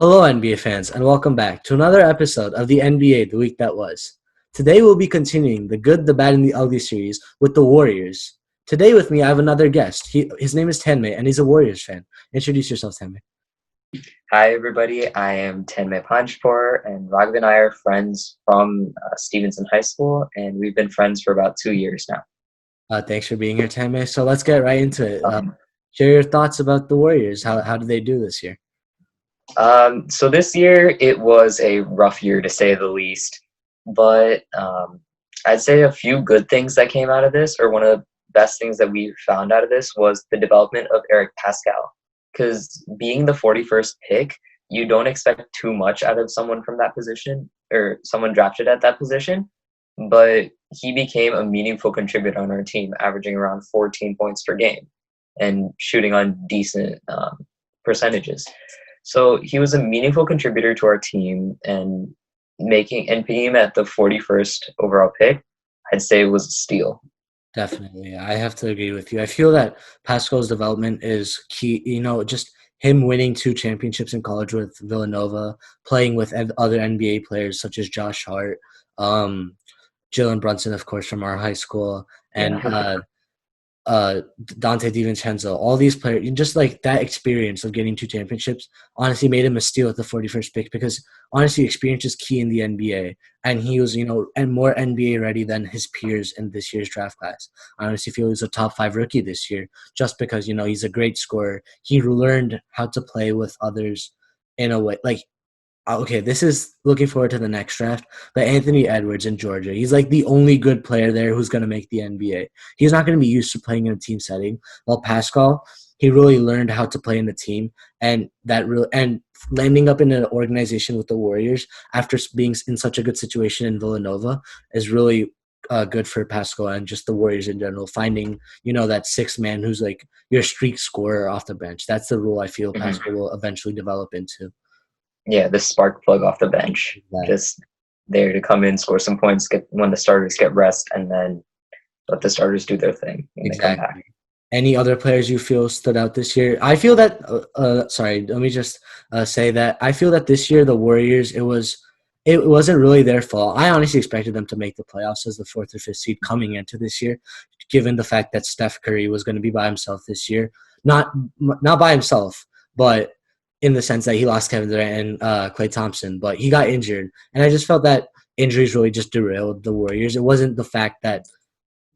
Hello, NBA fans, and welcome back to another episode of the NBA The Week That Was. Today, we'll be continuing the Good, the Bad, and the Ugly series with the Warriors. Today, with me, I have another guest. His name is Tenmei, and he's a Warriors fan. Introduce yourself, Tenmei. Hi, everybody. I am Tenmei Panchpur, and Raghav and I are friends from Stevenson High School, and we've been friends for about 2 years now. Thanks for being here, Tenmei. So let's get right into it. Um, Share your thoughts about the Warriors. How did they do this year? so this year it was a rough year to say the least, but I'd say a few good things that came out of this, or one of the best things that we found out of this, was the development of Eric Pascal. Because being the 41st pick, you don't expect too much out of someone from that position or someone drafted at that position, but he became a meaningful contributor on our team, averaging around 14 points per game and shooting on decent percentages. So he was a meaningful contributor to our team, and being at the 41st overall pick, I'd say it was a steal. Definitely. I have to agree with you. I feel that Pascal's development is key. Just him winning two championships in college with Villanova, playing with other NBA players such as Josh Hart, um, Jalen Brunson, of course, from our high school, and Yeah. Dante DiVincenzo, all these players, just like that experience of getting two championships, honestly made him a steal at the 41st pick because honestly, experience is key in the NBA. And he was, and more NBA ready than his peers in this year's draft class. I honestly feel he's a top 5 rookie this year just because, he's a great scorer. He learned how to play with others in a way. Like, okay, this is looking forward to the next draft, but Anthony Edwards in Georgia, he's like the only good player there who's going to make the NBA. He's not going to be used to playing in a team setting. While Pascal, he really learned how to play in the team, and landing up in an organization with the Warriors after being in such a good situation in Villanova is really good for Pascal and just the Warriors in general. Finding that sixth man who's like your streak scorer off the bench. That's the role I feel Mhm. Pascal will eventually develop into. Yeah, the spark plug off the bench, Exactly. just there to come in, score some points, get when the starters get rest, and then let the starters do their thing when they come back. Exactly. Any other players you feel stood out this year? I feel that. Sorry, let me just say that I feel that this year the Warriors it wasn't really their fault. I honestly expected them to make the playoffs as the fourth or fifth seed coming into this year, given the fact that Steph Curry was going to be by himself this year. Not by himself, but in the sense that he lost Kevin Durant and Klay Thompson, but he got injured, and I just felt that injuries really just derailed the Warriors. It wasn't the fact that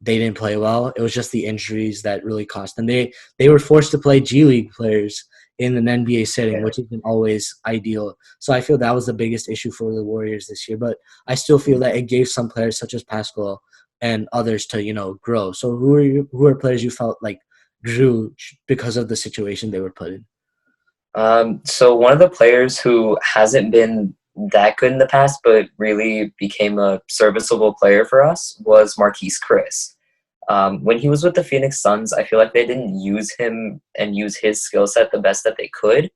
they didn't play well. It was just the injuries that really cost them. They were forced to play G League players in an NBA setting, Yeah. which isn't always ideal. So I feel that was the biggest issue for the Warriors this year. But I still feel that it gave some players such as Pascal and others to grow. So who are players you felt like grew because of the situation they were put in? So one of the players who hasn't been that good in the past, but really became a serviceable player for us, was Marquise Chris. When he was with the Phoenix Suns, I feel like they didn't use him and use his skill set the best that they could.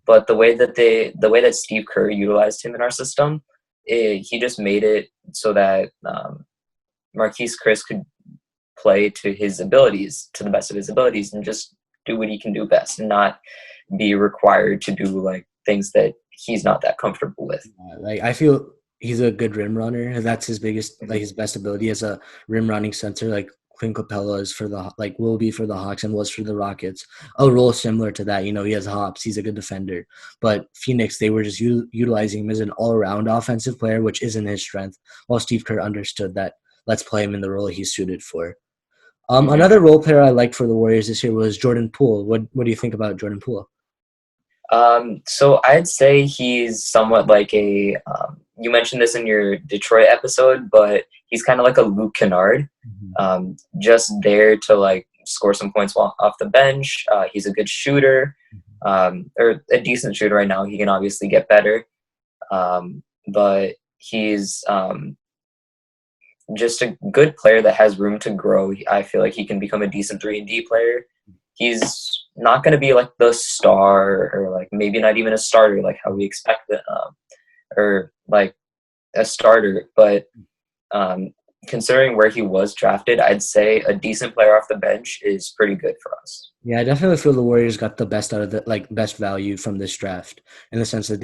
But the way that Steve Kerr utilized him in our system, he just made it so that Marquise Chris could play to his abilities, to the best of his abilities, and just do what he can do best, and not be required to do like things that he's not that comfortable with. Like I feel he's a good rim runner. That's his biggest, like Mhm. his best ability as a rim running center. Like Clint Capella is for will be for the Hawks and was for the Rockets. A role similar to that. He has hops. He's a good defender. But Phoenix, they were just utilizing him as an all around offensive player, which isn't his strength. While Steve Kerr understood that, let's play him in the role he's suited for. Mhm. Another role player I liked for the Warriors this year was Jordan Poole. What do you think about Jordan Poole? So I'd say he's somewhat like a. You mentioned this in your Detroit episode, but he's kind of like a Luke Kennard, just there to like score some points off the bench. He's a good shooter, or a decent shooter right now. He can obviously get better, but he's just a good player that has room to grow. I feel like he can become a decent 3-and-D player. He's not going to be like the star, or like maybe not even a starter like how we expect it, or like a starter, but um, considering where he was drafted, I'd say a decent player off the bench is pretty good for us. Yeah, I definitely feel the Warriors got the best out of the best value from this draft in the sense that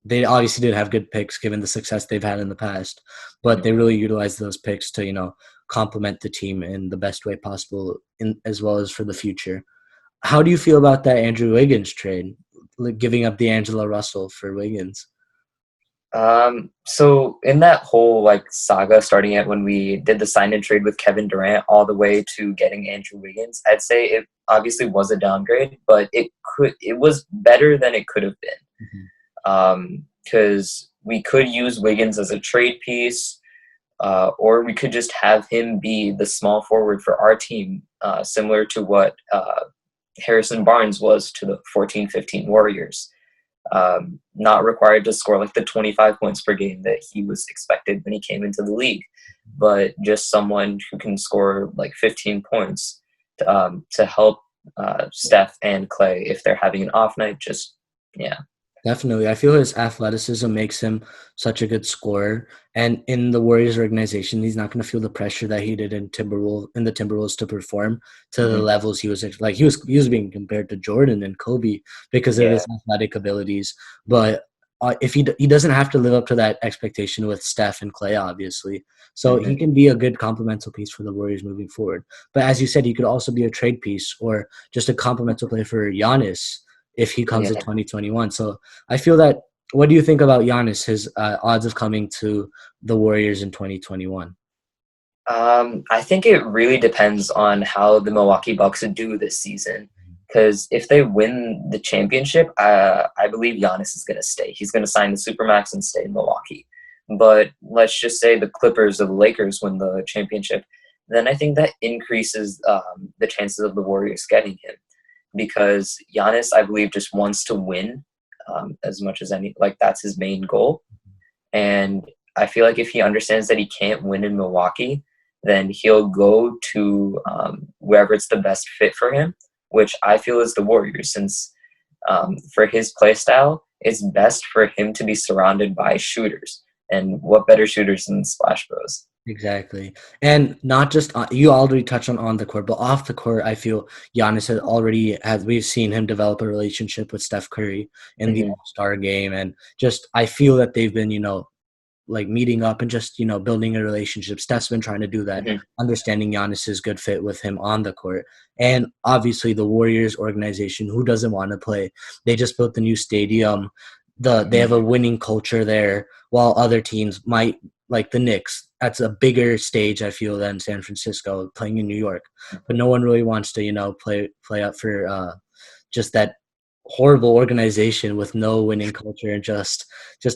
they obviously did have good picks given the success they've had in the past, but they really utilized those picks to, complement the team in the best way possible in as well as for the future. How do you feel about that Andrew Wiggins trade, like giving up D'Angelo Russell for Wiggins? So in that whole like saga, starting at when we did the sign and trade with Kevin Durant all the way to getting Andrew Wiggins, I'd say it obviously was a downgrade, but it was better than it could have Mhm. been. Because we could use Wiggins as a trade piece, or we could just have him be the small forward for our team, similar to what Harrison Barnes was to the 14-15 Warriors. Not required to score like the 25 points per game that he was expected when he came into the league, but just someone who can score like 15 points to help Steph and Clay if they're having an off night. Just, yeah. Definitely. I feel his athleticism makes him such a good scorer. And in the Warriors organization, he's not going to feel the pressure that he did in the Timberwolves to perform to the Hmm. levels he was being compared to Jordan and Kobe because of Yeah. his athletic abilities. But if he doesn't have to live up to that expectation with Steph and Clay, obviously. So he Hmm. can be a good complemental piece for the Warriors moving forward. But as you said, he could also be a trade piece or just a complemental play for Giannis if he comes Yeah. in 2021. So I feel that. What do you think about Giannis? His odds of coming to the Warriors in 2021. I think it really depends on how the Milwaukee Bucks do this season. Because if they win the championship, I believe Giannis is going to stay. He's going to sign the Supermax and stay in Milwaukee. But let's just say the Clippers or the Lakers win the championship, then I think that increases the chances of the Warriors getting him. Because Giannis, I believe, just wants to win as much as any, like that's his main goal. And I feel like if he understands that he can't win in Milwaukee, then he'll go to wherever it's the best fit for him, which I feel is the Warriors, since for his play style, it's best for him to be surrounded by shooters. And what better shooters than Splash Bros? Exactly. And not just you already touched on the court, but off the court, I feel Giannis we've seen him develop a relationship with Steph Curry in the Hmm. All-Star game. And just, I feel that they've been, like meeting up and just, building a relationship. Steph's been trying to do that, Hmm. understanding Giannis's good fit with him on the court. And obviously the Warriors organization, who doesn't want to play? They just built the new stadium. They Hmm. have a winning culture there, while other teams might, like the Knicks. That's a bigger stage, I feel, than San Francisco playing in New York. But no one really wants to, play up for just that horrible organization with no winning culture and just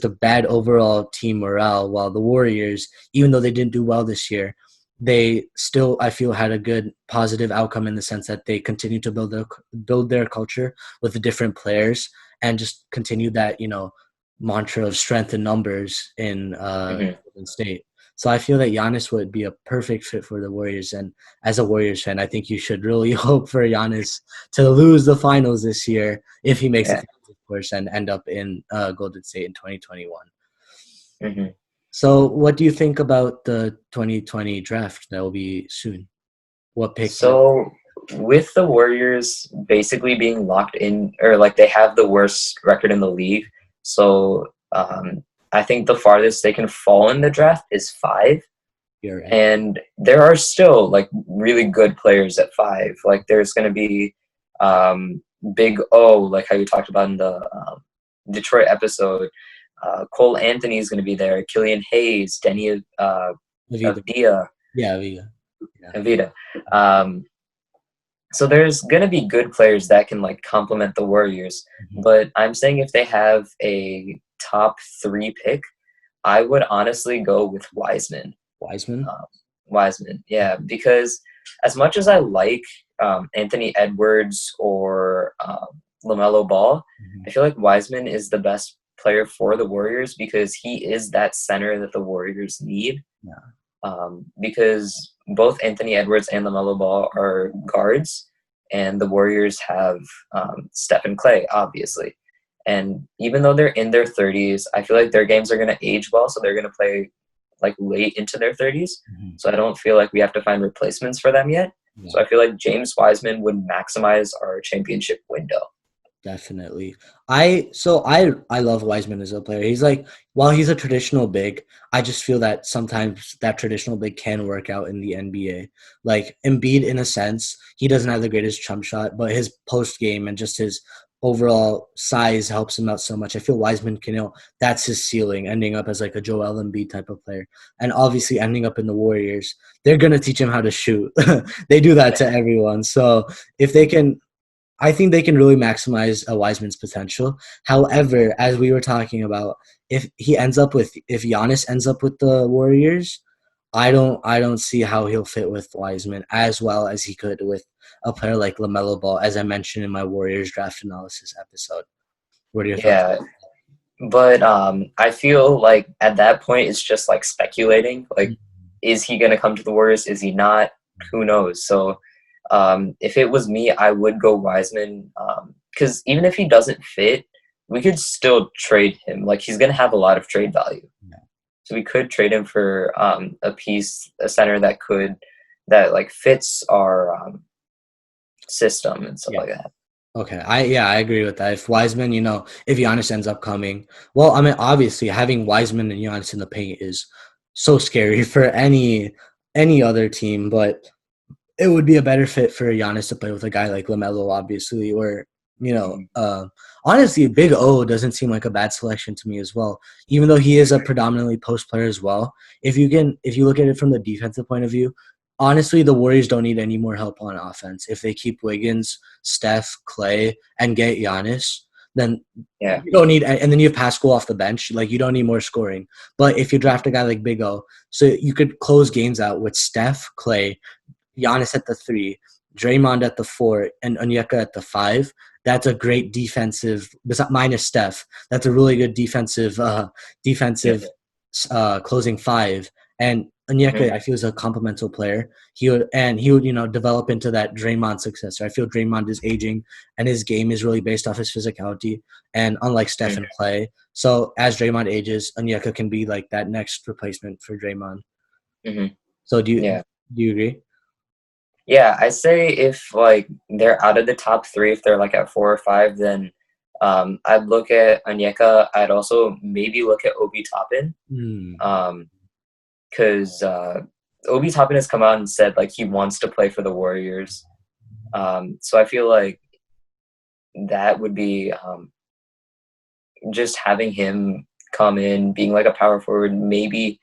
a bad overall team morale. While the Warriors, even though they didn't do well this year, they still, I feel, had a good positive outcome in the sense that they continued to build their culture with the different players and just continue that, mantra of strength in numbers in Hmm. Golden State. So I feel that Giannis would be a perfect fit for the Warriors. And as a Warriors fan, I think you should really hope for Giannis to lose the finals this year if he makes the Yeah. finals, of course, and end up in Golden State in 2021. Hmm. So what do you think about the 2020 draft that will be soon? What pick? So with the Warriors basically being locked in, or like they have the worst record in the league, so I think the farthest they can fall in the draft is 5. You're right. And there are still like really good players at 5. Like there's going to be Big O, like how you talked about in the Detroit episode. Cole Anthony is going to be there. Killian Hayes, Denny Avida. Avdia, Yeah, Avida. Yeah. Avida. Um, so there's going to be good players that can like complement the Warriors. Mhm. But I'm saying if they have a top 3 pick, I would honestly go with Wiseman. Wiseman. Um, Wiseman, yeah, because as much as I like Anthony Edwards or LaMelo Ball, Mhm. I feel like Wiseman is the best player for the Warriors because he is that center that the Warriors need. Yeah. Because both Anthony Edwards and LaMelo Ball are guards, and the Warriors have Steph and Clay, obviously. And even though they're in their 30s, I feel like their games are going to age well, so they're going to play like late into their 30s. Mhm. So I don't feel like we have to find replacements for them yet. Yeah. So I feel like James Wiseman would maximize our championship window. Definitely. I love Wiseman as a player. He's like, while he's a traditional big, I just feel that sometimes that traditional big can work out in the NBA. Like Embiid, in a sense, he doesn't have the greatest jump shot, but his post game and just his overall size helps him out so much. I feel Wiseman can, that's his ceiling, ending up as like a Joel Embiid type of player, and obviously ending up in the Warriors. They're gonna teach him how to shoot. They do that to everyone. So if they can, I think they can really maximize a Wiseman's potential. However, as we were talking about, if Giannis ends up with the Warriors, I don't see how he'll fit with Wiseman as well as he could with a player like LaMelo Ball, as I mentioned in my Warriors draft analysis episode. What are your thoughts? Yeah, but I feel like at that point it's just like speculating. Like, is he gonna come to the Warriors? Is he not? Who knows? So if it was me, I would go Wiseman because even if he doesn't fit, we could still trade him. Like he's gonna have a lot of trade value, Yeah. so we could trade him for a center that like fits our system and stuff Yeah. like that. Okay. I agree with that. If Wiseman, if Giannis ends up coming, well, I mean, obviously having Wiseman and Giannis in the paint is so scary for any other team, but it would be a better fit for Giannis to play with a guy like LaMelo, obviously, or honestly, Big O doesn't seem like a bad selection to me as well. Even though he is a predominantly post player as well, if you look at it from the defensive point of view, honestly, the Warriors don't need any more help on offense. If they keep Wiggins, Steph, Clay, and get Giannis, then Yeah. you don't need, and then you have Pascal off the bench. Like you don't need more scoring. But if you draft a guy like Big O, so you could close games out with Steph, Clay, Giannis at the 3, Draymond at the 4, and Onyeka at the 5. That's a great defensive, minus Steph. That's a really good defensive closing 5. And Onyeka, I feel, is a complementary player. He would develop into that Draymond successor. I feel Draymond is aging, and his game is really based off his physicality. And unlike Steph and Clay, so as Draymond ages, Onyeka can be like that next replacement for Draymond. Mm-hmm. So do you agree? Yeah, I say if like they're out of the top 3, if they're like at 4 or 5, then I'd look at Onyeka. I'd also maybe look at Obi Toppin. Because Obi Toppin has come out and said like he wants to play for the Warriors. So I feel like that would be just having him come in, being like a power forward, maybe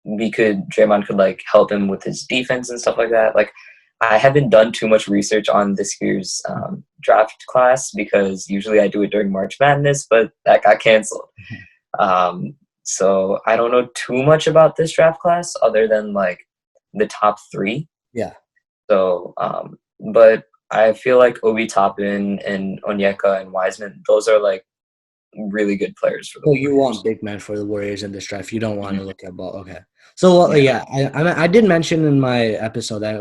Draymond could like help him with his defense and stuff like that. Like I haven't done too much research on this year's draft class because usually I do it during March Madness, but that got canceled. So I don't know too much about this draft class other than like the top 3. Yeah. So, but I feel like Obi Toppin and Onyeka and Wiseman, those are like really good players for the Warriors. You want big men for the Warriors in this draft. You don't want to look at ball. Okay. So, I did mention in my episode that,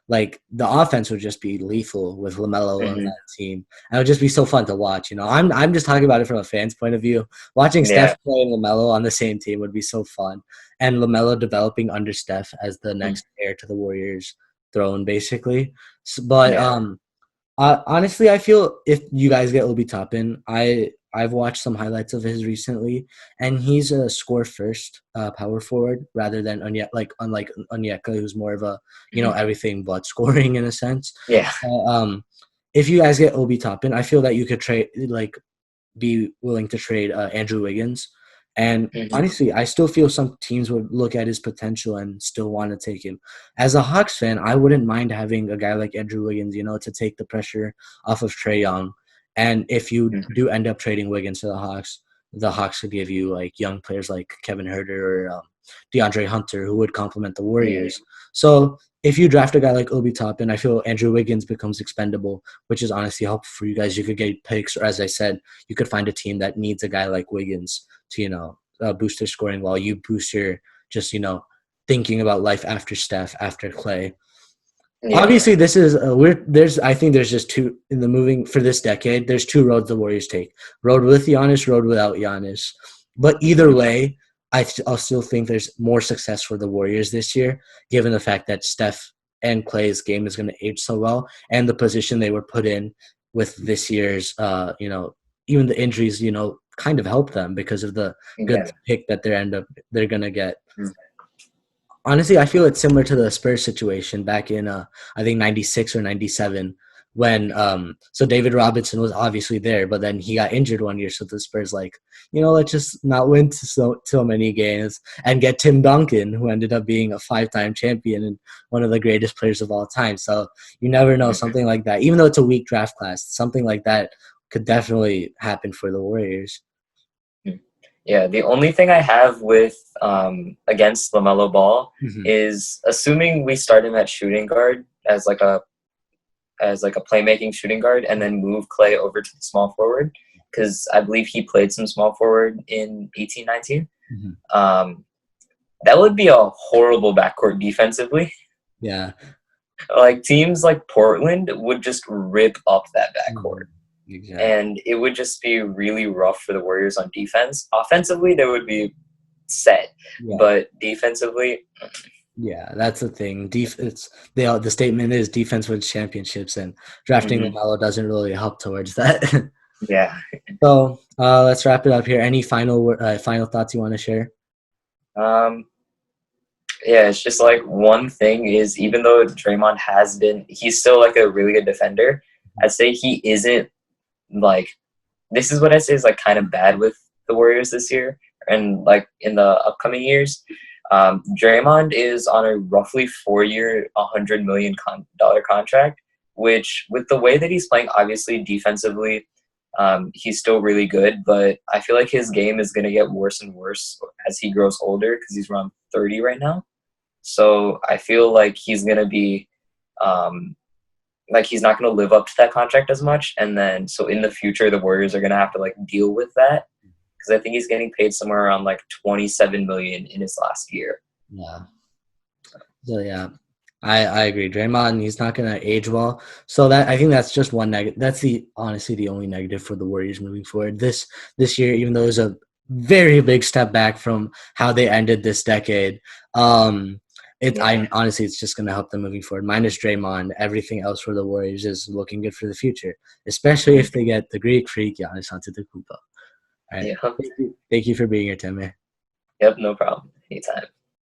like the offense would just be lethal with LaMelo on that team. And it would just be so fun to watch. I'm just talking about it from a fan's point of view. Watching Steph play and LaMelo on the same team would be so fun. And LaMelo developing under Steph as the next heir to the Warriors throne, basically. Honestly, I feel if you guys get Obi Toppin, I've watched some highlights of his recently, and he's a score first power forward rather than unlike Onyeka, who's more of a everything but scoring in a sense. Yeah. If you guys get Obi Toppin, I feel that you could be willing to trade Andrew Wiggins. And honestly, I still feel some teams would look at his potential and still want to take him. As a Hawks fan, I wouldn't mind having a guy like Andrew Wiggins, to take the pressure off of Trae Young. And if you do end up trading Wiggins to the Hawks could give you like young players like Kevin Huerter or DeAndre Hunter who would complement the Warriors. So if you draft a guy like Obi Toppin, I feel Andrew Wiggins becomes expendable, which is honestly helpful for you guys. You could get picks, or as I said, you could find a team that needs a guy like Wiggins to, boost their scoring while you boost your just, thinking about life after Steph, after Clay. Yeah. Obviously, this is I think there's just two in the moving for this decade. There's 2 roads the Warriors take: road with Giannis, road without Giannis. But either way, I'll still think there's more success for the Warriors this year, given the fact that Steph and Clay's game is going to age so well, and the position they were put in with this year's, even the injuries, kind of help them because of the good Yeah. pick that they're going to get. Honestly, I feel it's similar to the Spurs situation back in I think 96 or 97 when so David Robinson was obviously there, but then he got injured one year, so the Spurs let's just not win so many games and get Tim Duncan, who ended up being a 5-time champion and one of the greatest players of all time. So you never know, something like that, even though it's a weak draft class, something like that could definitely happen for the Warriors. Yeah, the only thing I have with against LaMelo Ball Mhm. is assuming we start him at shooting guard as like a playmaking shooting guard, and then move Clay over to the small forward, because I believe he played some small forward in 18-19. Mhm. That would be a horrible backcourt defensively. Yeah. Like teams like Portland would just rip up that backcourt. Exactly. And it would just be really rough for the Warriors on defense. Offensively, they would be set, Yeah. but defensively, Yeah, that's the thing. The statement is defense wins championships, and drafting LaMelo doesn't really help towards that. yeah. So let's wrap it up here. Any final thoughts you want to share? Yeah, it's just like one thing is, even though Draymond he's still like a really good defender. I'd say he isn't like, this is what I say is like kind of bad with the Warriors this year and like in the upcoming years. Draymond is on a roughly 4-year, $100 million contract, which with the way that he's playing, obviously defensively, he's still really good, but I feel like his game is going to get worse and worse as he grows older because he's around 30 right now. So I feel like he's going to be he's not going to live up to that contract as much. And then so in the future, the Warriors are going to have to like deal with that, because I think he's getting paid somewhere around like 27 million in his last year. Yeah. So yeah, I agree. Draymond, he's not gonna age well. So that I think that's just one negative. That's honestly the only negative for the Warriors moving forward. This year, even though it was a very big step back from how they ended this decade, I honestly it's just gonna help them moving forward. Minus Draymond, everything else for the Warriors is looking good for the future, especially if they get the Greek Freak Giannis Antetokounmpo. All right. Yeah. Thank you for being here, Tim. Yep, no problem. Anytime.